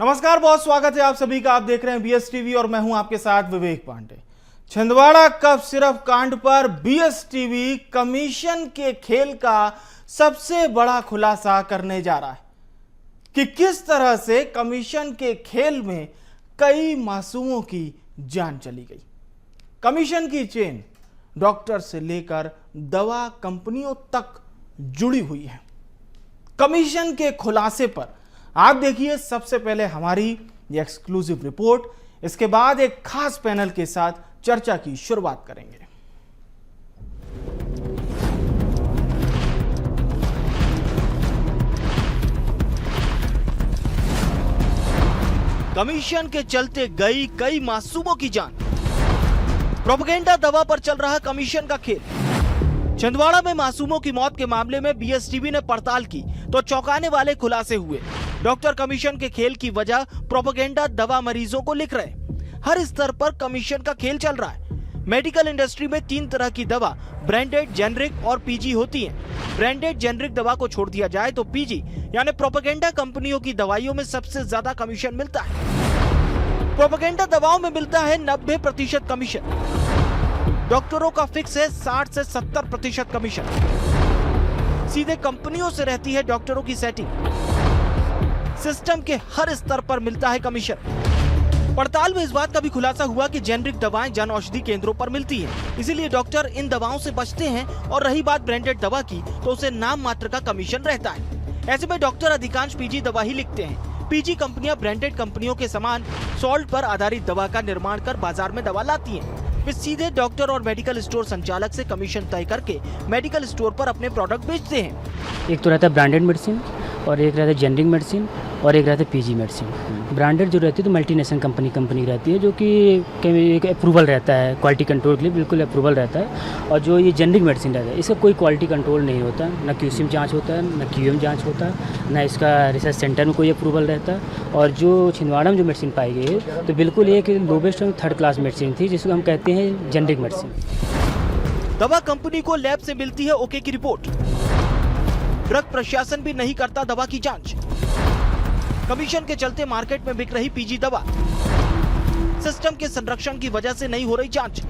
नमस्कार, बहुत स्वागत है आप सभी का। आप देख रहे हैं बीएस टीवी और मैं हूं आपके साथ विवेक पांडे। छिंदवाड़ा कफ सिरप कांड पर बीएस टीवी कमीशन के खेल का सबसे बड़ा खुलासा करने जा रहा है कि किस तरह से कमीशन के खेल में कई मासूमों की जान चली गई। कमीशन की चेन डॉक्टर से लेकर दवा कंपनियों तक जुड़ी हुई है। कमीशन के खुलासे पर आप देखिए सबसे पहले हमारी ये एक्सक्लूसिव रिपोर्ट, इसके बाद एक खास पैनल के साथ चर्चा की शुरुआत करेंगे। कमीशन के चलते गई कई मासूमों की जान। प्रोपेगेंडा दवा पर चल रहा कमीशन का खेल। छिंदवाड़ा में मासूमों की मौत के मामले में बीएस टीवी ने पड़ताल की तो चौंकाने वाले खुलासे हुए। डॉक्टर कमीशन के खेल की वजह प्रोपेगेंडा दवा मरीजों को लिख रहे। हर स्तर पर कमीशन का खेल चल रहा है। मेडिकल इंडस्ट्री में 3 तरह की दवा ब्रांडेड, जेनरिक और पीजी होती है। ब्रांडेड जेनरिक दवा को छोड़ दिया जाए तो पीजी यानी प्रोपेगेंडा कंपनियों की दवाइयों में सबसे ज्यादा कमीशन मिलता है। प्रोपेगेंडा दवाओं में मिलता है 90% कमीशन। डॉक्टरों का फिक्स है 60 से 70% कमीशन। सीधे कंपनियों से रहती है डॉक्टरों की सेटिंग। सिस्टम के हर स्तर पर मिलता है कमीशन। पड़ताल में इस बात का भी खुलासा हुआ कि जेनरिक दवाएं जन औषधि केंद्रों पर मिलती हैं, इसीलिए डॉक्टर इन दवाओं से बचते हैं। और रही बात ब्रांडेड दवा की तो उसे नाम मात्र का कमीशन रहता है। ऐसे में डॉक्टर अधिकांश पीजी दवा ही लिखते हैं। पीजी कंपनियां ब्रांडेड कंपनियों के समान सॉल्ट पर आधारित दवा का निर्माण कर बाजार में दवा लाती हैं। वे सीधे डॉक्टर और मेडिकल स्टोर संचालक से कमीशन तय करके मेडिकल स्टोर पर अपने प्रोडक्ट बेचते हैं। एक तो रहता है ब्रांडेड मेडिसिन और एक रहता है जेनरिक मेडिसिन और एक रहता है पीजी मेडिसिन। ब्रांडेड जो रहती है तो मल्टीनेशनल कंपनी रहती है, जो कि एक अप्रूवल रहता है, क्वालिटी कंट्रोल के लिए बिल्कुल अप्रूवल रहता है। और जो ये जेनरिक मेडिसिन रहता है इसका कोई क्वालिटी कंट्रोल नहीं होता, ना क्यूसी में जाँच होता है, ना क्यूएम जाँच होता है, ना इसका रिसर्च सेंटर में कोई अप्रूवल रहता है। और जो छिंदवाड़ा में जो मेडिसिन पाई गई है तो बिल्कुल एक लोवेस्ट और 3rd क्लास मेडिसिन थी, जिसको हम कहते हैं जेनरिक मेडिसिन। दवा कंपनी को लैब से मिलती है ओके की रिपोर्ट। ड्रग प्रशासन भी नहीं करता दवा की जांच। कमीशन के चलते मार्केट में बिक रही पीजी दवा सिस्टम के संरक्षण की वजह से नहीं हो रही जांच।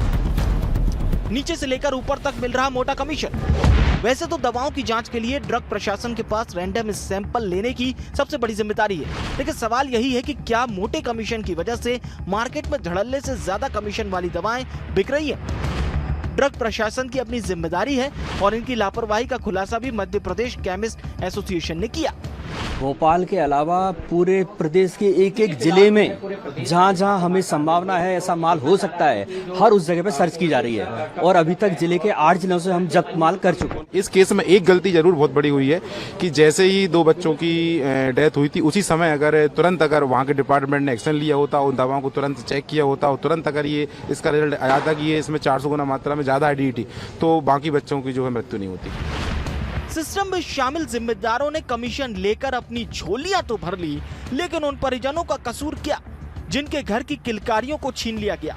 नीचे से लेकर ऊपर तक मिल रहा मोटा कमीशन। वैसे तो दवाओं की जांच के लिए ड्रग प्रशासन के पास रैंडम सैंपल लेने की सबसे बड़ी जिम्मेदारी है, लेकिन सवाल यही है कि क्या मोटे कमीशन की वजह से मार्केट में धड़ल्ले से ज्यादा कमीशन वाली दवाएं बिक रही है। ड्रग प्रशासन की अपनी जिम्मेदारी है और इनकी लापरवाही का खुलासा भी मध्य प्रदेश केमिस्ट एसोसिएशन ने किया। भोपाल के अलावा पूरे प्रदेश के एक जिले में जहां जहां हमें संभावना है ऐसा माल हो सकता है, हर उस जगह पे सर्च की जा रही है। और अभी तक जिले के 8 जिलों से हम जब्त माल कर चुके हैं। इस केस में एक गलती जरूर बहुत बड़ी हुई है कि जैसे ही 2 बच्चों की डेथ हुई थी उसी समय अगर तुरंत वहां के डिपार्टमेंट ने एक्शन लिया होता, उन दवाओं को तुरंत चेक किया होता और तुरंत अगर ये इसका रिजल्ट आया था कि ये इसमें 400 गुना मात्रा में ज्यादा एडिडिटी, तो बाकी बच्चों की जो है मृत्यु नहीं होती। सिस्टम में शामिल जिम्मेदारों ने कमीशन लेकर अपनी झोलियां तो भर ली, लेकिन उन परिजनों का कसूर क्या जिनके घर की किलकारियों को छीन लिया गया।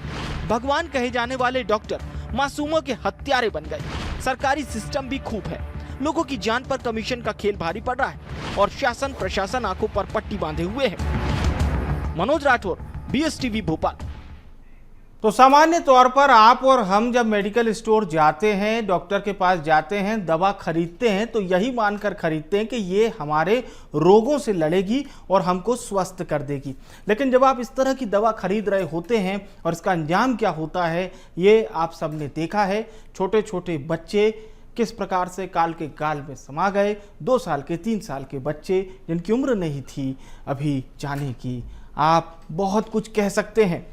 भगवान कहे जाने वाले डॉक्टर मासूमों के हत्यारे बन गए। सरकारी सिस्टम भी खूब है, लोगों की जान पर कमीशन का खेल भारी पड़ रहा है और शासन प्रशासन आंखों पर पट्टी बांधे हुए है। Manoj Rathore, BS TV Bhopal. तो सामान्य तौर पर आप और हम जब मेडिकल स्टोर जाते हैं, डॉक्टर के पास जाते हैं, दवा खरीदते हैं तो यही मानकर खरीदते हैं कि ये हमारे रोगों से लड़ेगी और हमको स्वस्थ कर देगी। लेकिन जब आप इस तरह की दवा खरीद रहे होते हैं और इसका अंजाम क्या होता है ये आप सबने देखा है। छोटे छोटे बच्चे किस प्रकार से काल के गाल में समा गए। 2 साल के 3 साल के बच्चे जिनकी उम्र नहीं थी अभी जाने की। आप बहुत कुछ कह सकते हैं।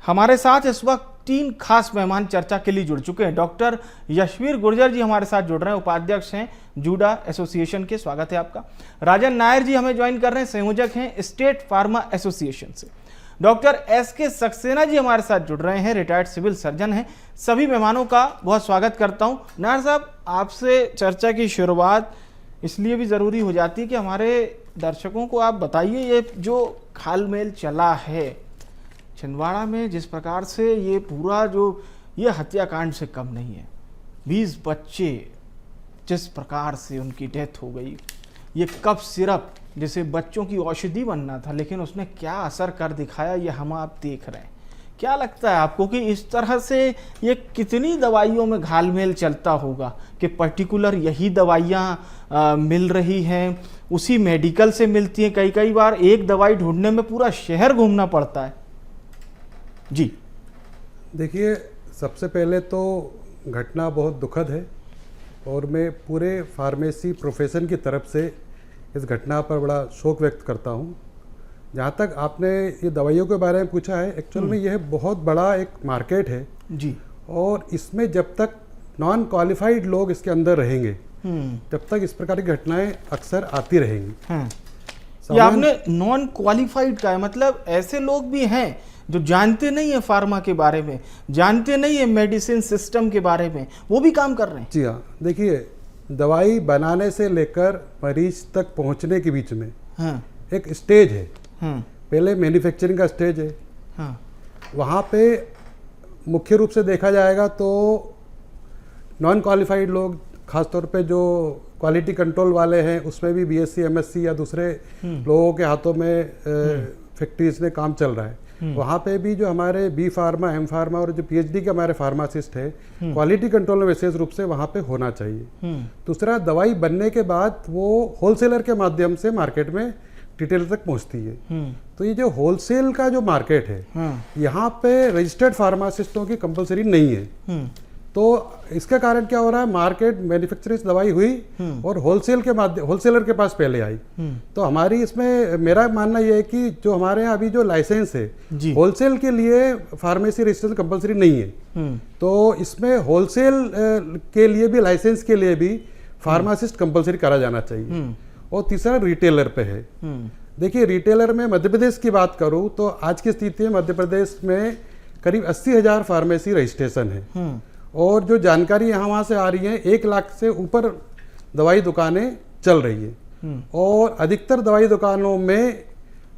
हमारे साथ इस वक्त 3 खास मेहमान चर्चा के लिए जुड़ चुके हैं। डॉक्टर यशवीर गुर्जर जी हमारे साथ जुड़ रहे हैं, उपाध्यक्ष हैं जूडा एसोसिएशन के, स्वागत है आपका। राजन नायर जी हमें ज्वाइन कर रहे हैं, संयोजक हैं स्टेट फार्मा एसोसिएशन से। डॉक्टर एसके सक्सेना जी हमारे साथ जुड़ रहे हैं, रिटायर्ड सिविल सर्जन हैं। सभी मेहमानों का बहुत स्वागत करता हूँ। नायर साहब, आपसे चर्चा की शुरुआत इसलिए भी ज़रूरी हो जाती है कि हमारे दर्शकों को आप बताइए ये जो खालमेल चला है छिंदवाड़ा में, जिस प्रकार से ये पूरा जो ये हत्याकांड से कम नहीं है। 20 बच्चे जिस प्रकार से उनकी डेथ हो गई, ये कफ सिरप जिसे बच्चों की औषधि बनना था, लेकिन उसने क्या असर कर दिखाया ये हम आप देख रहे हैं। क्या लगता है आपको कि इस तरह से ये कितनी दवाइयों में घालमेल चलता होगा कि पर्टिकुलर यही दवाइयाँ मिल रही हैं, उसी मेडिकल से मिलती हैं, कई कई बार एक दवाई ढूंढने में पूरा शहर घूमना पड़ता है। जी देखिए, सबसे पहले तो घटना बहुत दुखद है और मैं पूरे फार्मेसी प्रोफेशन की तरफ से इस घटना पर बड़ा शोक व्यक्त करता हूँ। जहाँ तक आपने ये दवाइयों के बारे में पूछा है, एक्चुअल में यह बहुत बड़ा एक मार्केट है जी, और इसमें जब तक नॉन क्वालिफाइड लोग इसके अंदर रहेंगे तब तक इस प्रकार की घटनाएं अक्सर आती रहेंगी। ये आपने नॉन क्वालिफाइड का है, मतलब ऐसे लोग भी हैं जो जानते नहीं है फार्मा के बारे में, जानते नहीं है मेडिसिन सिस्टम के बारे में, वो भी काम कर रहे हैं। जी हाँ, देखिए, दवाई बनाने से लेकर मरीज तक पहुंचने के बीच में हाँ, एक स्टेज है। हाँ, पहले मैन्युफैक्चरिंग का स्टेज है, हाँ, वहाँ पे मुख्य रूप से देखा जाएगा तो नॉन क्वालिफाइड लोग, खासतौर पे जो क्वालिटी कंट्रोल वाले हैं, उसमें भी बीएससी एमएससी या दूसरे लोगों के हाथों में फैक्ट्रीज में काम चल रहा है। वहाँ पे भी जो हमारे बी फार्मा, एम फार्मा और जो पीएचडी के हमारे फार्मासिस्ट है, क्वालिटी कंट्रोल में विशेष रूप से वहाँ पे होना चाहिए। दूसरा, दवाई बनने के बाद वो होलसेलर के माध्यम से मार्केट में रिटेलर तक पहुँचती है। तो ये जो होलसेल का जो मार्केट है, यहाँ पे रजिस्टर्ड फार्मासिस्टों की कंपलसरी नहीं है। तो इसका कारण क्या हो रहा है, मार्केट मैन्युफैक्चरिंग दवाई हुई और होलसेल के माध्यम, होलसेलर के पास पहले आई। तो हमारी इसमें मेरा मानना यह है कि जो हमारे यहाँ अभी जो लाइसेंस है, होलसेल के लिए फार्मेसी रजिस्ट्रेशन कंपलसरी नहीं है। तो इसमें होलसेल के लिए भी, लाइसेंस के लिए भी फार्मासिस्ट कंपलसरी करा जाना चाहिए। और तीसरा रिटेलर पे है। देखिए, रिटेलर में मध्य प्रदेश की बात करूं तो आज की स्थिति में मध्य प्रदेश में करीब 80,000 फार्मेसी रजिस्ट्रेशन है और जो जानकारी यहाँ वहाँ से आ रही है, 1 लाख से ऊपर दवाई दुकानें चल रही है और अधिकतर दवाई दुकानों में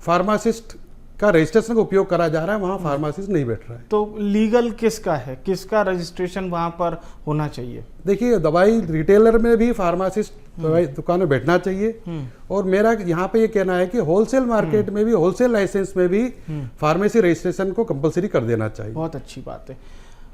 फार्मासिस्ट का रजिस्ट्रेशन का उपयोग करा जा रहा है, वहाँ फार्मासिस्ट नहीं बैठ रहा है। तो लीगल किसका है, किसका रजिस्ट्रेशन वहाँ पर होना चाहिए? देखिए, दवाई रिटेलर में भी फार्मासिस्ट दवाई दुकान में बैठना चाहिए और मेरा यहाँ पे ये कहना है कि होलसेल मार्केट में भी, होलसेल लाइसेंस में भी फार्मेसी रजिस्ट्रेशन को कंपलसरी कर देना चाहिए। बहुत अच्छी बात है।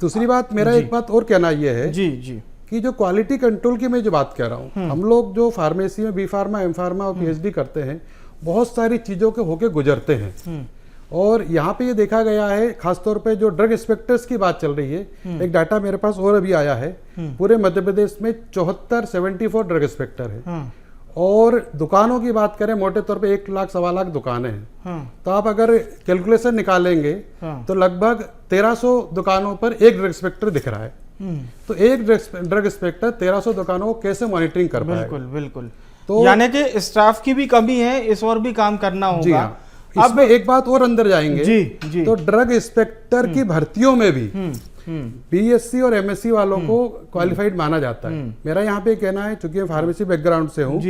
दूसरी बात, मेरा एक बात और कहना यह है जी जी कि जो क्वालिटी कंट्रोल की मैं जो बात कह रहा हूँ, हम लोग जो फार्मेसी में बी फार्मा, एम फार्मा और पीएचडी करते हैं, बहुत सारी चीजों के होके गुजरते हैं और यहाँ पे ये देखा गया है, खासतौर पे जो ड्रग इंस्पेक्टर्स की बात चल रही है, एक डाटा मेरे पास और अभी आया है, पूरे मध्य प्रदेश में 74 ड्रग इंस्पेक्टर है और दुकानों की बात करें मोटे तौर पे 1 लाख सवा लाख दुकानें हैं। तो आप अगर कैलकुलेशन निकालेंगे तो लगभग 1300 दुकानों पर एक ड्रग इंस्पेक्टर दिख रहा है। तो एक ड्रग इंस्पेक्टर 1300 दुकानों को कैसे मॉनिटरिंग कर पाएगा? बिल्कुल बिल्कुल। तो यानी कि स्टाफ की भी कमी है, इस और भी काम करना होगा। अब एक बात और अंदर जाएंगे जी। तो ड्रग इंस्पेक्टर की भर्तियों में भी बीएससी और एमएससी वालों को क्वालिफाइड माना जाता है। मेरा यहाँ पे कहना है, चूंकि मैं फार्मेसी बैकग्राउंड से हूँ,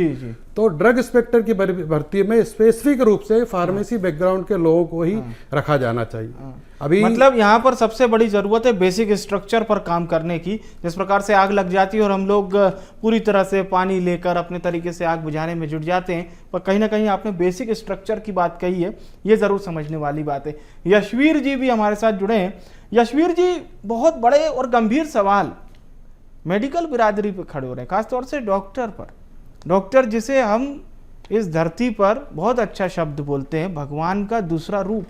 तो ड्रग इंस्पेक्टर की भर्ती में स्पेसिफिक रूप से फार्मेसी बैकग्राउंड के लोगों को ही रखा जाना चाहिए। अभी मतलब यहाँ पर सबसे बड़ी जरूरत है बेसिक स्ट्रक्चर पर काम करने की। जिस प्रकार से आग लग जाती है और हम लोग पूरी तरह से पानी लेकर अपने तरीके से आग बुझाने में जुट जाते हैं, पर कहीं ना कहीं आपने बेसिक स्ट्रक्चर की बात कही है, ये जरूर समझने वाली बात है। यशवीर जी भी हमारे साथ जुड़े हैं। यशवीर जी, बहुत बड़े और गंभीर सवाल मेडिकल बिरादरी पर खड़े हो रहे हैं, खासतौर से डॉक्टर पर। डॉक्टर जिसे हम इस धरती पर बहुत अच्छा शब्द बोलते हैं, भगवान का दूसरा रूप।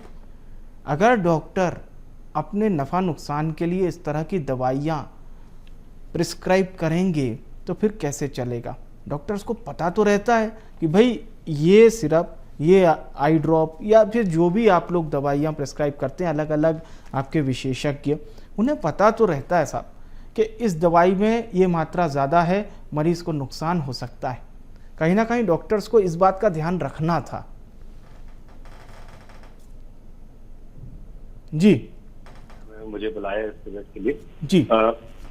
अगर डॉक्टर अपने नफ़ा नुकसान के लिए इस तरह की दवाइयाँ प्रिस्क्राइब करेंगे तो फिर कैसे चलेगा? डॉक्टर्स को पता तो रहता है कि भाई ये सिरप, ये आई ड्रॉप या फिर जो भी आप लोग दवाइयाँ प्रिस्क्राइब करते हैं, अलग अलग आपके विशेषज्ञ, उन्हें पता तो रहता है साहब कि इस दवाई में ये मात्रा ज़्यादा है, मरीज़ को नुकसान हो सकता है। कहीं ना कहीं डॉक्टर्स को इस बात का ध्यान रखना था। जी, मुझे बुलाया इस प्रोजेक्ट के लिए। जी,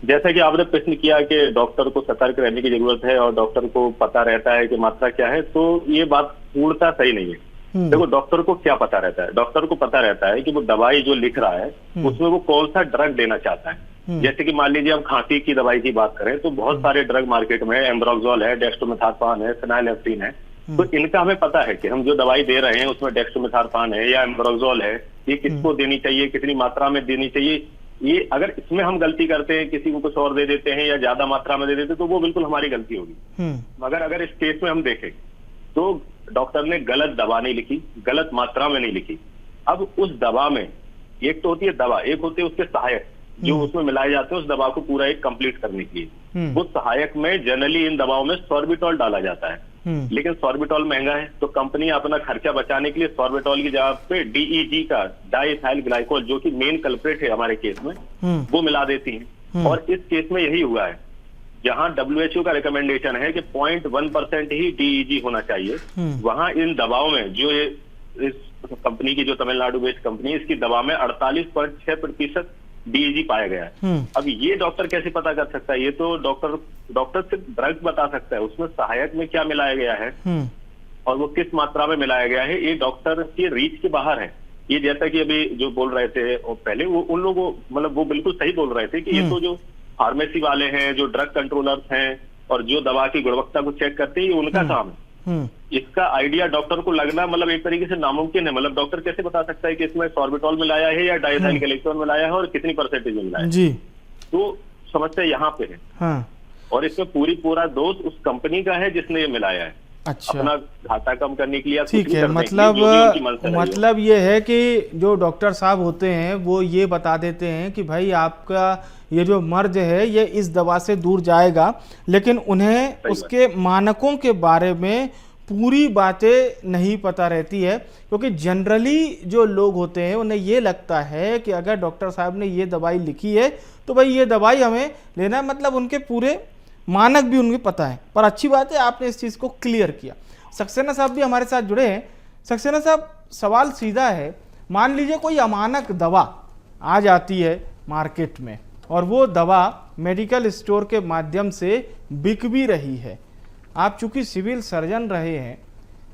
जैसा कि आपने प्रश्न किया कि डॉक्टर को सतर्क रहने की जरूरत है और डॉक्टर को पता रहता है कि मात्रा क्या है, तो ये बात पूर्णतः सही नहीं है। देखो, डॉक्टर को क्या पता रहता है? डॉक्टर को पता रहता है कि वो दवाई जो लिख रहा है उसमें वो कौन सा ड्रग देना चाहता है। जैसे कि मान लीजिए हम खांसी की दवाई की बात करें तो बहुत सारे ड्रग मार्केट में, एम्ब्रोक्सोल है, डेक्स्ट्रोमेथासोन है, फेनाइलेफ्टिन है, तो इनका हमें पता है कि हम जो दवाई दे रहे हैं उसमें डेक्सट्रोमेथार्फान है या एम्ब्रोक्सोल है, ये किसको देनी चाहिए, कितनी मात्रा में देनी चाहिए। ये अगर इसमें हम गलती करते हैं, किसी को कुछ और दे देते हैं या ज्यादा मात्रा में दे देते हैं, तो वो बिल्कुल हमारी गलती होगी। मगर अगर इस केस में हम देखें तो डॉक्टर ने गलत दवा नहीं लिखी, गलत मात्रा में नहीं लिखी। अब उस दवा में एक तो होती है दवा, एक होते हैं उसके सहायक जो उसमें मिलाए जाते हैं उस दवा को पूरा एक कंप्लीट करने के लिए। वो सहायक में जनरली इन दवाओं में सॉर्बिटॉल डाला जाता है, लेकिन सॉर्बिटॉल महंगा है, तो कंपनी अपना खर्चा बचाने के लिए सॉर्बिटॉल की जगह पे DEG का डाइथाइल ग्लाइकोल, जो कि मेन कल्प्रेट है हमारे केस में, वो मिला देती है। और इस केस में यही हुआ है, जहां WHO का रिकमेंडेशन है कि 0.1% ही DEG होना चाहिए, वहां इन दवाओं में जो ये इस कंपनी की जो तमिलनाडु बेस्ड कंपनी है, इसकी दवा में 48.6% DEG पाया गया है। अब ये डॉक्टर कैसे पता कर सकता है? ये तो डॉक्टर सिर्फ ड्रग बता सकता है, उसमें सहायक में क्या मिलाया गया है और वो किस मात्रा में मिलाया गया है, ये डॉक्टर की रीच के बाहर है। ये जैसा कि अभी जो बोल रहे थे और पहले वो उन लोगों मतलब वो बिल्कुल सही बोल रहे थे कि ये तो जो फार्मेसी वाले हैं, जो ड्रग कंट्रोलर्स हैं और जो दवा की गुणवत्ता को चेक करते हैं, ये उनका काम है। इसका आइडिया डॉक्टर को लगना मतलब एक तरीके से नामुमकिन है। मतलब डॉक्टर कैसे बता सकता है कि इसमें सॉर्बिटॉल मिलाया है या डाइथाइल ग्लाइकोल मिलाया है और कितनी परसेंटेज मिलाया है? जी, तो समस्या यहाँ पे है। हाँ, और इसमें पूरा दोष उस कंपनी का है जिसने ये मिलाया है, अच्छा, अपना घाटा कम करने के लिए। ठीक है। मतलब ये है कि जो डॉक्टर साहब होते हैं वो ये बता देते हैं कि भाई आपका ये जो मर्ज है ये इस दवा से दूर जाएगा, लेकिन उन्हें उसके मानकों के बारे में पूरी बातें नहीं पता रहती है, क्योंकि जनरली जो लोग होते हैं उन्हें ये लगता है कि अगर डॉक्टर साहब ने ये दवाई लिखी है तो भाई ये दवाई हमें लेना है, मतलब उनके पूरे मानक भी उनको पता है। पर अच्छी बात है आपने इस चीज़ को क्लियर किया। सक्सेना साहब भी हमारे साथ जुड़े हैं। सक्सेना साहब, सवाल सीधा है, मान लीजिए कोई अमानक दवा आ जाती है मार्केट में और वो दवा मेडिकल स्टोर के माध्यम से बिक भी रही है। आप चूंकि सिविल सर्जन रहे हैं,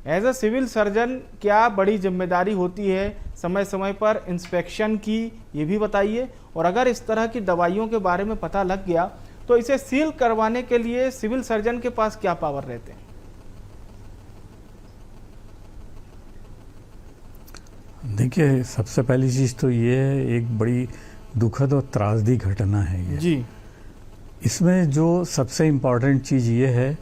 एज अ सिविल सर्जन क्या बड़ी जिम्मेदारी होती है समय समय पर इंस्पेक्शन की, ये भी बताइए। और अगर इस तरह की दवाइयों के बारे में पता लग गया तो इसे सील करवाने के लिए सिविल सर्जन के पास क्या पावर रहते हैं? देखिए, सबसे पहली चीज़ तो ये है, एक बड़ी दुखद और त्रासदी घटना है ये जी। इसमें जो सबसे इम्पोर्टेंट चीज़ ये है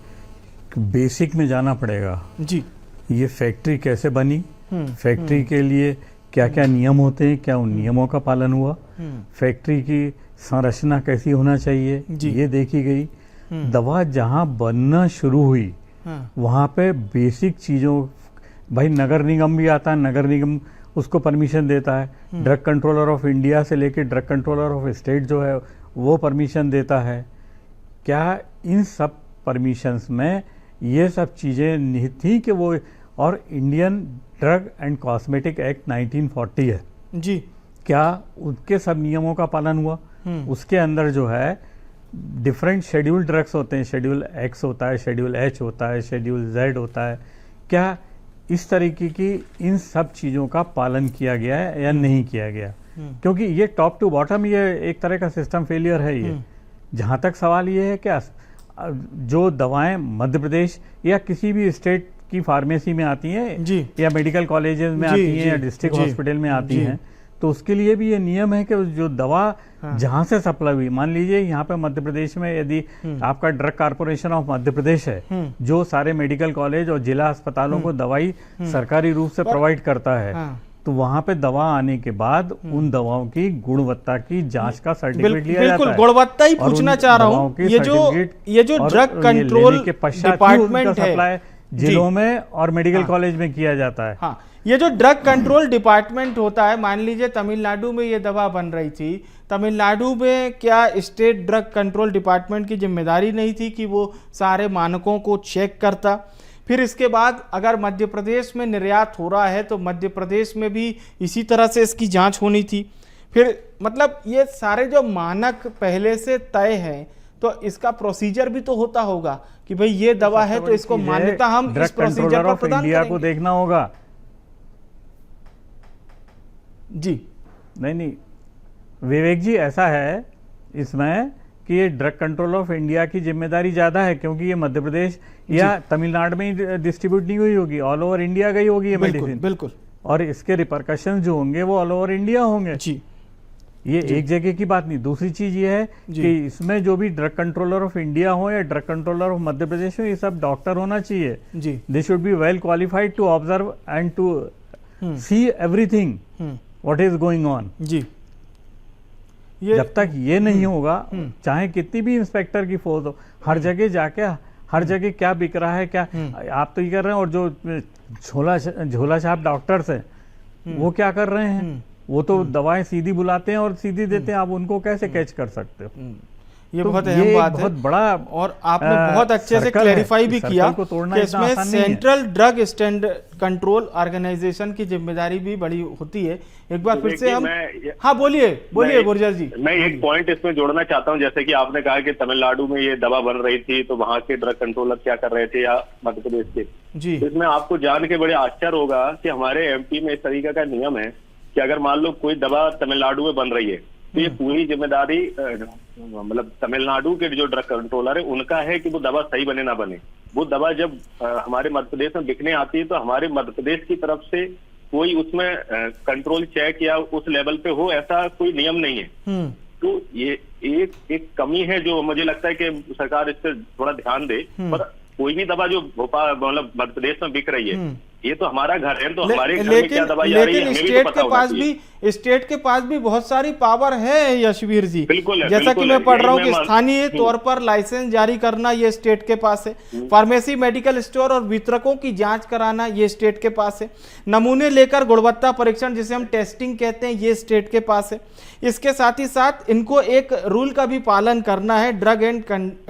कि बेसिक में जाना पड़ेगा जी। ये फैक्ट्री कैसे बनी, फैक्ट्री के लिए क्या क्या नियम होते हैं, क्या उन नियमों का पालन हुआ, फैक्ट्री की संरचना कैसी होना चाहिए, ये देखी गई। दवा जहाँ बनना शुरू हुई वहाँ पे बेसिक चीज़ों, भाई नगर निगम भी आता है, नगर निगम उसको परमिशन देता है, ड्रग कंट्रोलर ऑफ इंडिया से लेके ड्रग कंट्रोलर ऑफ स्टेट जो है वो परमिशन देता है। क्या इन सब परमिशंस में ये सब चीज़ें निहित थी कि वो, और Indian drug and cosmetic act 1940 है जी, क्या उनके सब नियमों का पालन हुआ? उसके अंदर जो है डिफरेंट शेड्यूल ड्रग्स होते हैं, शेड्यूल एक्स होता है, शेड्यूल एच होता है, शेड्यूल जेड होता है। क्या इस तरीके की इन सब चीज़ों का पालन किया गया है या नहीं किया गया? क्योंकि ये टॉप टू बॉटम ये एक तरह का सिस्टम फेलियर है ये। जहाँ तक सवाल ये है कि जो दवाएं मध्य प्रदेश या किसी भी स्टेट की फार्मेसी में आती हैं जी, या मेडिकल कॉलेजेस में आती हैं या डिस्ट्रिक्ट हॉस्पिटल में आती हैं, तो उसके लिए भी ये नियम है कि जो दवा जहाँ से सप्लाई हुई, मान लीजिए यहाँ पे मध्य प्रदेश में यदि आपका ड्रग कॉर्पोरेशन ऑफ मध्य प्रदेश है जो सारे मेडिकल कॉलेज और जिला अस्पतालों को दवाई सरकारी रूप से प्रोवाइड करता है, तो वहाँ पे दवा आने के बाद उन दवाओं की गुणवत्ता की जांच का सर्टिफिकेट लिया जाता है। गुणवत्ता ही पूछना चाह रहा हूँ, ये जो ड्रग कंट्रोल डिपार्टमेंट है जिलों में और मेडिकल कॉलेज में किया जाता है। हाँ, ये जो ड्रग कंट्रोल डिपार्टमेंट होता है, मान लीजिए तमिलनाडु में ये दवा बन रही थी, तमिलनाडु में क्या स्टेट ड्रग कंट्रोल डिपार्टमेंट की जिम्मेदारी नहीं थी कि वो सारे मानकों को चेक करता? फिर इसके बाद अगर मध्य प्रदेश में निर्यात हो रहा है तो मध्य प्रदेश में भी इसी तरह से इसकी जांच होनी थी। फिर मतलब ये सारे जो मानक पहले से तय हैं तो इसका प्रोसीजर भी तो होता होगा कि भाई ये दवा है तो इसको मान्यता हम इस प्रोसीजर पर प्रदान इंडिया को देखना होगा। जी नहीं विवेक जी, ऐसा है इसमें कि ये ड्रग कंट्रोल ऑफ इंडिया की जिम्मेदारी ज़्यादा है, क्योंकि ये मध्य प्रदेश या तमिलनाडु में ही डिस्ट्रीब्यूट नहीं हुई होगी, ऑल ओवर इंडिया गई होगी ये मेडिसिन। बिल्कुल और इसके रिपरकशन जो होंगे वो ऑल ओवर इंडिया होंगे जी। ये एक जगह की बात नहीं। दूसरी चीज ये है कि इसमें जो भी ड्रग कंट्रोलर ऑफ इंडिया हो या drug controller of Madhya Pradesh हो, ये सब डॉक्टर होना चाहिए जी। They should be well qualified to observe and to see everything what is going on जी। जब तक ये नहीं होगा, चाहे कितनी भी इंस्पेक्टर की फोर्स हो, हर जगह जाके हर जगह क्या बिक रहा है क्या आप तो ये कर रहे हैं, और जो झोला छाप डॉक्टर्स हैं वो क्या कर रहे हैं, वो तो दवाएं सीधी बुलाते हैं और सीधी देते हैं, आप उनको कैसे कैच कर सकते हो। ये तो बहुत अहम बात बहुत है बड़ा और आपने बहुत अच्छे से क्लैरिफाई भी किया कि इसमें central drug standard control organisation की जिम्मेदारी भी बड़ी होती है। एक बार फिर से हम हाँ बोलिए गुर्जर जी। मैं एक पॉइंट इसमें जोड़ना चाहता हूं, जैसे कि आपने कहा कि तमिलनाडु में ये दवा बन रही थी तो वहां के ड्रग कंट्रोलर क्या कर रहे थे या मध्य प्रदेश के जी। तो इसमें आपको जान के बड़े आश्चर्य होगा कि हमारे एमपी में इस तरीके का नियम है कि अगर मान लो कोई दवा तमिलनाडु में बन रही है तो ये पूरी जिम्मेदारी मतलब तमिलनाडु के जो ड्रग कंट्रोलर है उनका है कि वो दवा सही बने ना बने। वो दवा जब हमारे मध्य प्रदेश में बिकने आती है तो हमारे मध्य प्रदेश की तरफ से कोई उसमें कंट्रोल चेक या उस लेवल पे हो ऐसा कोई नियम नहीं है। तो ये एक कमी है जो मुझे लगता है कि सरकार इस पर थोड़ा ध्यान दे। पर कोई भी दवा जो भोपाल मतलब मध्य प्रदेश में बिक रही है ये तो हमारा घर है, तो हमारे घर में क्या दवाई आ रही है हमें भी तो पता होना चाहिए। स्टेट के पास भी बहुत सारी पावर है यशवीर जी। बिल्कुल है, जैसा कि बिल्कुल मैं है। पढ़ रहा हूँ यही कि मैं स्थानीय तौर पर लाइसेंस जारी करना ये स्टेट के पास है, फार्मेसी मेडिकल स्टोर और वितरकों की जांच कराना ये स्टेट के पास है, नमूने लेकर गुणवत्ता परीक्षण जिसे हम टेस्टिंग कहते हैं ये स्टेट के पास है। इसके साथ ही साथ इनको एक रूल का भी पालन करना है, ड्रग एंड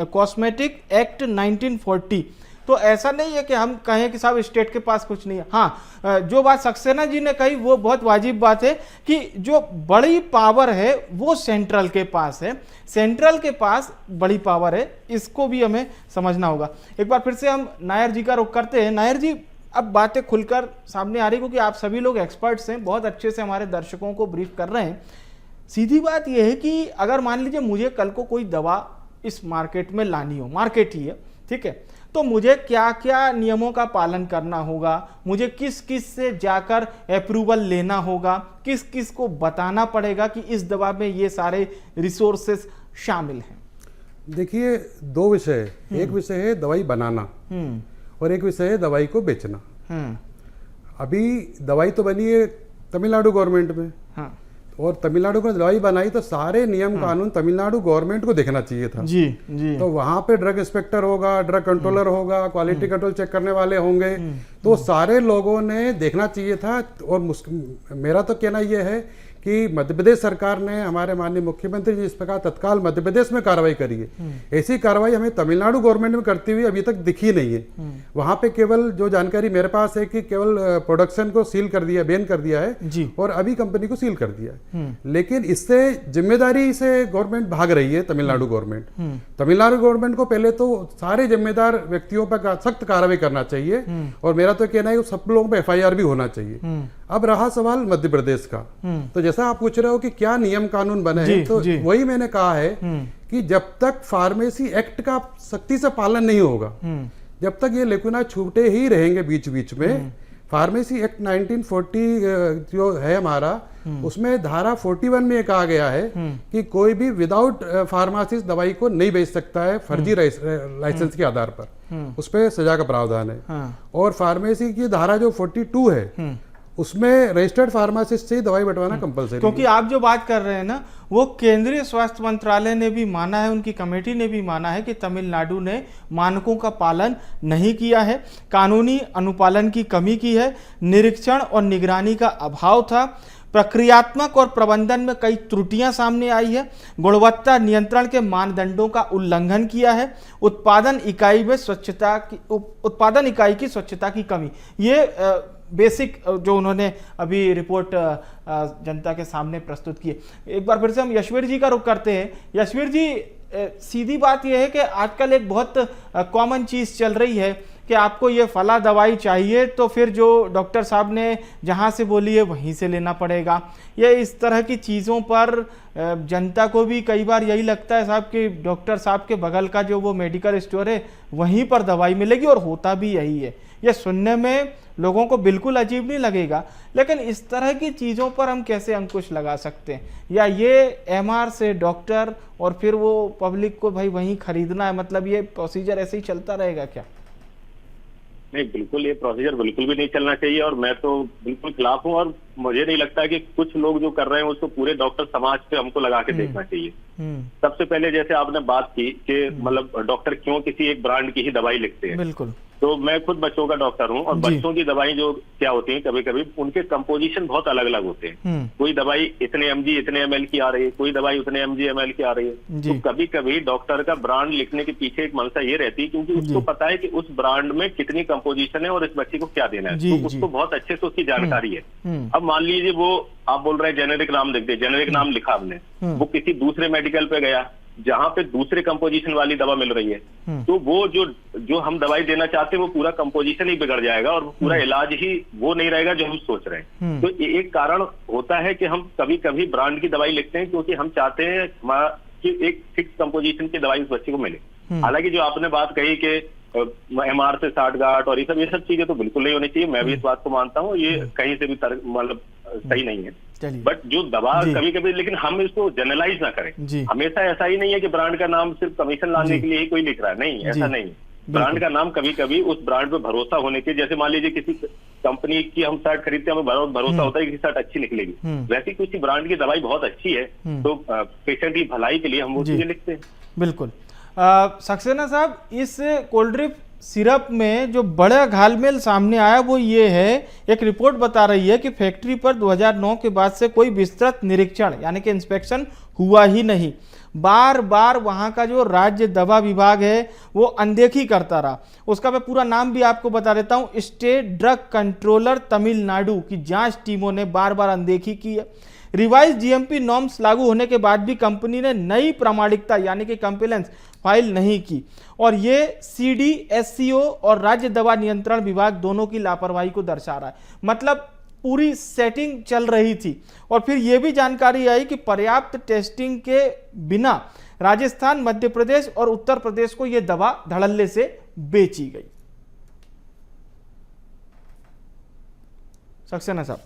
कॉस्मेटिक एक्ट 1940। तो ऐसा नहीं है कि हम कहें कि साहब स्टेट के पास कुछ नहीं है। हाँ, जो बात सक्सेना जी ने कही वो बहुत वाजिब बात है कि जो बड़ी पावर है वो सेंट्रल के पास है, सेंट्रल के पास बड़ी पावर है, इसको भी हमें समझना होगा। एक बार फिर से हम नायर जी का रुख करते हैं। नायर जी, अब बातें खुलकर सामने आ रही क्योंकि आप सभी लोग एक्सपर्ट्स हैं, बहुत अच्छे से हमारे दर्शकों को ब्रीफ कर रहे हैं। सीधी बात यह है कि अगर मान लीजिए मुझे कल को कोई दवा इस मार्केट में लानी हो, मार्केट ही है, ठीक है, तो मुझे क्या क्या नियमों का पालन करना होगा, मुझे किस किस से जाकर अप्रूवल लेना होगा, किस किस को बताना पड़ेगा कि इस दवा में ये सारे रिसोर्सेस शामिल हैं? देखिए, दो विषय है। एक विषय है दवाई बनाना और एक विषय है दवाई को बेचना। अभी दवाई तो बनी है तमिलनाडु गवर्नमेंट में, हाँ, और तमिलनाडु में दवाई बनाई तो सारे नियम कानून तमिलनाडु गवर्नमेंट को देखना चाहिए था जी जी। तो वहां पे ड्रग इंस्पेक्टर होगा, ड्रग कंट्रोलर होगा, क्वालिटी कंट्रोल चेक करने वाले होंगे, तो सारे लोगों ने देखना चाहिए था। और मेरा तो कहना यह है कि मध्य प्रदेश सरकार ने, हमारे माननीय मुख्यमंत्री जी इस प्रकार तत्काल मध्य प्रदेश में कार्रवाई करी है। ऐसी कार्रवाई हमें तमिलनाडु गवर्नमेंट में करती हुई अभी तक दिखी नहीं है। वहां पे केवल जो जानकारी मेरे पास है कि केवल प्रोडक्शन को सील कर दिया, बैन कर दिया है जी, और अभी कंपनी को सील कर दिया है। लेकिन इससे जिम्मेदारी से गवर्नमेंट भाग रही है, तमिलनाडु गवर्नमेंट। तमिलनाडु गवर्नमेंट को पहले तो सारे जिम्मेदार व्यक्तियों पर सख्त कार्रवाई करना चाहिए और मेरा तो कहना है कि सब लोगों पर FIR भी होना चाहिए। अब रहा सवाल मध्य प्रदेश का, तो जैसा आप पूछ रहे हो कि क्या नियम कानून बने हैं, तो वही मैंने कहा है कि जब तक फार्मेसी एक्ट का सख्ती से पालन नहीं होगा, जब तक ये लेकुना छूटे ही रहेंगे बीच बीच में। फार्मेसी एक्ट 1940 जो है हमारा, उसमें धारा 41 में कहा गया है कि कोई भी विदाउट फार्मासिस्ट दवाई को नहीं बेच सकता है फर्जी लाइसेंस के आधार पर, उस पर सजा का प्रावधान है। और फार्मेसी की धारा जो 42 है उसमें रजिस्टर्ड फार्मासिस्ट से ही दवाई बंटवाना कंपलसरी। क्योंकि आप जो बात कर रहे हैं ना, वो केंद्रीय स्वास्थ्य मंत्रालय ने भी माना है, उनकी कमेटी ने भी माना है कि तमिलनाडु ने मानकों का पालन नहीं किया है, कानूनी अनुपालन की कमी की है, निरीक्षण और निगरानी का अभाव था, प्रक्रियात्मक और प्रबंधन में कई त्रुटियां सामने आई है, गुणवत्ता नियंत्रण के मानदंडों का उल्लंघन किया है, उत्पादन इकाई की स्वच्छता की कमी। ये बेसिक जो उन्होंने अभी रिपोर्ट जनता के सामने प्रस्तुत की है। एक बार फिर से हम यशवीर जी का रुख करते हैं। यशवीर जी, सीधी बात यह है कि आजकल एक बहुत कॉमन चीज चल रही है कि आपको ये फला दवाई चाहिए तो फिर जो डॉक्टर साहब ने जहाँ से बोली है वहीं से लेना पड़ेगा। ये इस तरह की चीज़ों पर जनता को भी कई बार यही लगता है साहब कि डॉक्टर साहब के बगल का जो वो मेडिकल स्टोर है वहीं पर दवाई मिलेगी, और होता भी यही है। ये सुनने में लोगों को बिल्कुल अजीब नहीं लगेगा, लेकिन इस तरह की चीज़ों पर हम कैसे अंकुश लगा सकते हैं? या ये एमआर से डॉक्टर और फिर वो पब्लिक को भाई वहीं खरीदना है, मतलब ये प्रोसीजर ऐसे ही चलता रहेगा क्या? नहीं, बिल्कुल ये प्रोसीजर बिल्कुल भी नहीं चलना चाहिए, और मैं तो बिल्कुल खिलाफ हूँ। और मुझे नहीं लगता कि कुछ लोग जो कर रहे हैं उसको पूरे डॉक्टर समाज पे हमको लगा के देखना चाहिए। सबसे पहले जैसे आपने बात की कि मतलब डॉक्टर क्यों किसी एक ब्रांड की ही दवाई लिखते हैं, बिल्कुल। तो मैं खुद बच्चों का डॉक्टर हूँ, और बच्चों की दवाई जो क्या होती है कभी कभी उनके कंपोजिशन बहुत अलग अलग होते हैं। कोई दवाई इतने एमजी इतने एमएल की आ रही है, कोई दवाई उतने एमजी एमएल की आ रही है। तो कभी कभी डॉक्टर का ब्रांड लिखने के पीछे एक मंशा ये रहती है क्योंकि उसको पता है कि उस ब्रांड में कितनी कंपोजिशन है और इस बच्चे को क्या देना है, तो उसको बहुत अच्छे से उसकी जानकारी है। अब मान लीजिए वो आप बोल रहे हैं जेनेरिक नाम लिख दे, जेनेरिक नाम लिखा आपने, वो किसी दूसरे मेडिकल पे गया जहाँ पे दूसरे कंपोजिशन वाली दवा मिल रही है, तो वो जो हम दवाई देना चाहते हैं वो पूरा कंपोजिशन ही बिगड़ जाएगा और पूरा इलाज ही वो नहीं रहेगा जो हम सोच रहे हैं। तो ये एक कारण होता है कि हम कभी कभी ब्रांड की दवाई लिखते हैं क्योंकि हम चाहते हैं कि एक फिक्स कंपोजिशन की दवाई उस बच्चे को मिले। हालांकि जो आपने बात कही कि एमआर से साठगांठ और ये सब चीजें तो बिल्कुल नहीं होनी चाहिए, मैं भी इस बात को मानता हूँ, ये कहीं से भी मतलब सही नहीं है। बट जो दवा कभी कभी, लेकिन हम इसको जनरलाइज ना करें। हमेशा ऐसा ही नहीं है कि ब्रांड का नाम सिर्फ कमीशन लाने के लिए ही कोई लिख रहा है, नहीं, ऐसा नहीं है। ब्रांड का नाम कभी कभी उस ब्रांड पे भरोसा होने के, जैसे मान लीजिए किसी कंपनी की हम शर्ट खरीदते हैं, हमें भरोसा होता है कि शर्ट अच्छी निकलेगी, वैसे किसी ब्रांड की दवाई बहुत अच्छी है तो पेशेंट की भलाई के लिए हम वो चीजें लिखते हैं। बिल्कुल। सक्सेना साहब, इस कोल्ड ड्रिप सिरप में जो बड़ा घालमेल सामने आया वो ये है, एक रिपोर्ट बता रही है कि फैक्ट्री पर 2009 के बाद से कोई विस्तृत निरीक्षण यानी कि इंस्पेक्शन हुआ ही नहीं। बार बार वहाँ का जो राज्य दवा विभाग है वो अनदेखी करता रहा। उसका मैं पूरा नाम भी आपको बता देता हूँ, स्टेट ड्रग कंट्रोलर तमिलनाडु की जांच टीमों ने बार बार अनदेखी की है। रिवाइज जीएमपी नॉर्म्स लागू होने के बाद भी कंपनी ने नई प्रामाणिकता यानी कि कंप्लायंस फाइल नहीं की, और ये सीडीएससीओ और राज्य दवा नियंत्रण विभाग दोनों की लापरवाही को दर्शा रहा है। मतलब पूरी सेटिंग चल रही थी, और फिर यह भी जानकारी आई कि पर्याप्त टेस्टिंग के बिना राजस्थान, मध्य प्रदेश और उत्तर प्रदेश को यह दवा धड़ल्ले से बेची गई। सक्सेना साहब,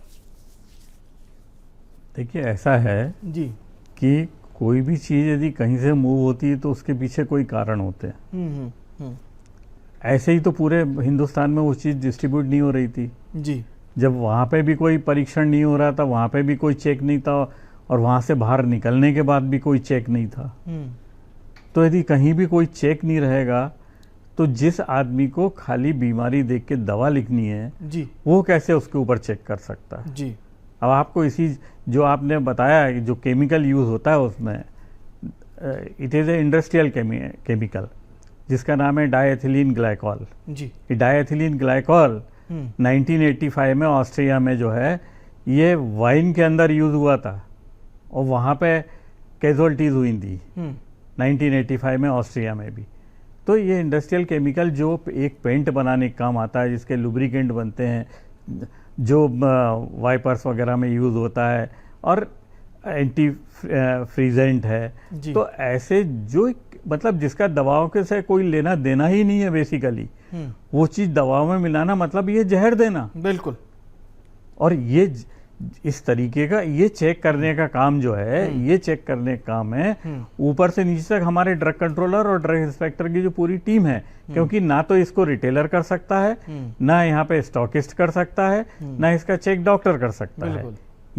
देखिए ऐसा है जी कि कोई भी चीज़ यदि कहीं से मूव होती है तो उसके पीछे कोई कारण होते हैं। ऐसे ही तो पूरे हिंदुस्तान में वो चीज़ डिस्ट्रीब्यूट नहीं हो रही थी जी। जब वहाँ पे भी कोई परीक्षण नहीं हो रहा था, वहाँ पे भी कोई चेक नहीं था, और वहाँ से बाहर निकलने के बाद भी कोई चेक नहीं था। तो यदि कहीं भी कोई चेक नहीं रहेगा तो जिस आदमी को खाली बीमारी देख के दवा लिखनी है जी, वो कैसे उसके ऊपर चेक कर सकता है जी। अब आपको इसी जो आपने बताया कि जो केमिकल यूज़ होता है उसमें it is a industrial chemical जिसका नाम है डाइएथिलीन ग्लाइकॉल जी। ये डाइएथिलीन ग्लाइकॉल 1985 में ऑस्ट्रिया में जो है ये वाइन के अंदर यूज़ हुआ था और वहाँ पे कैजुअल्टीज हुई थी 1985 में ऑस्ट्रिया में भी। तो ये इंडस्ट्रियल केमिकल जो एक पेंट बनाने का काम आता है, जिसके लुब्रिकेंट बनते हैं, जो वाइपर्स वगैरह में यूज़ होता है और एंटी फ्रीजेंट है, तो ऐसे जो मतलब जिसका दवाओं के से कोई लेना देना ही नहीं है बेसिकली, वो चीज़ दवाओं में मिलाना मतलब ये जहर देना। बिल्कुल। और ये इस तरीके का ये चेक करने का काम जो है, ये चेक करने का काम है ऊपर से नीचे तक हमारे ड्रग कंट्रोलर और ड्रग इंस्पेक्टर की जो पूरी टीम है, क्योंकि ना तो इसको रिटेलर कर सकता है, ना यहाँ पे स्टॉकिस्ट कर सकता है, ना इसका चेक डॉक्टर कर सकता है।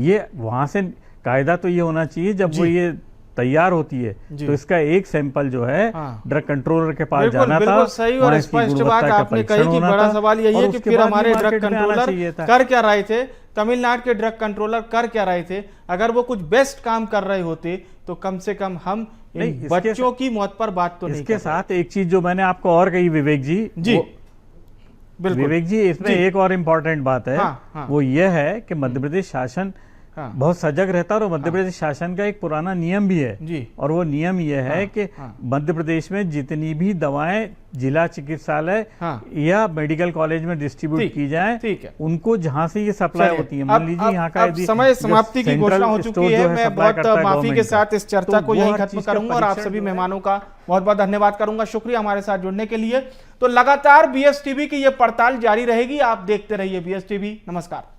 ये वहां से कायदा तो ये होना चाहिए जब वो ये तैयार होती है तो इसका एक सैंपल जो है ड्रग कंट्रोलर के पास जाना था। सही और स्पष्ट बात आपने कही कि बड़ा सवाल यही है कि फिर हमारे ड्रग कंट्रोलर कर क्या रहे थे, तमिलनाडु के ड्रग कंट्रोलर कर क्या रहे थे? अगर वो कुछ बेस्ट काम कर रहे होते तो कम से कम हम बच्चों की मौत पर बात तो नहीं। इसके साथ एक चीज जो मैंने आपको और कही विवेक जी, विवेक जी इसमें एक और इम्पोर्टेंट बात है, वो ये है कि मध्य प्रदेश शासन हाँ। बहुत सजग रहता है। और मध्य प्रदेश शासन का एक पुराना नियम भी है जी। और वो नियम ये है कि मध्य प्रदेश में जितनी भी दवाएं जिला चिकित्सालय या मेडिकल कॉलेज में डिस्ट्रीब्यूट की जाए, ठीक है, उनको जहां से ये सप्लाई होती है, मान लीजिए यहाँ का अब समय समाप्ति की घोषणा हो चुकी है। मैं बहुत माफी के साथ इस चर्चा को यहीं खत्म करूंगा और आप सभी मेहमानों का बहुत बहुत धन्यवाद करूंगा। शुक्रिया हमारे साथ जुड़ने के लिए। तो लगातार BSTV की ये पड़ताल जारी रहेगी। आप देखते रहिए BSTV। नमस्कार।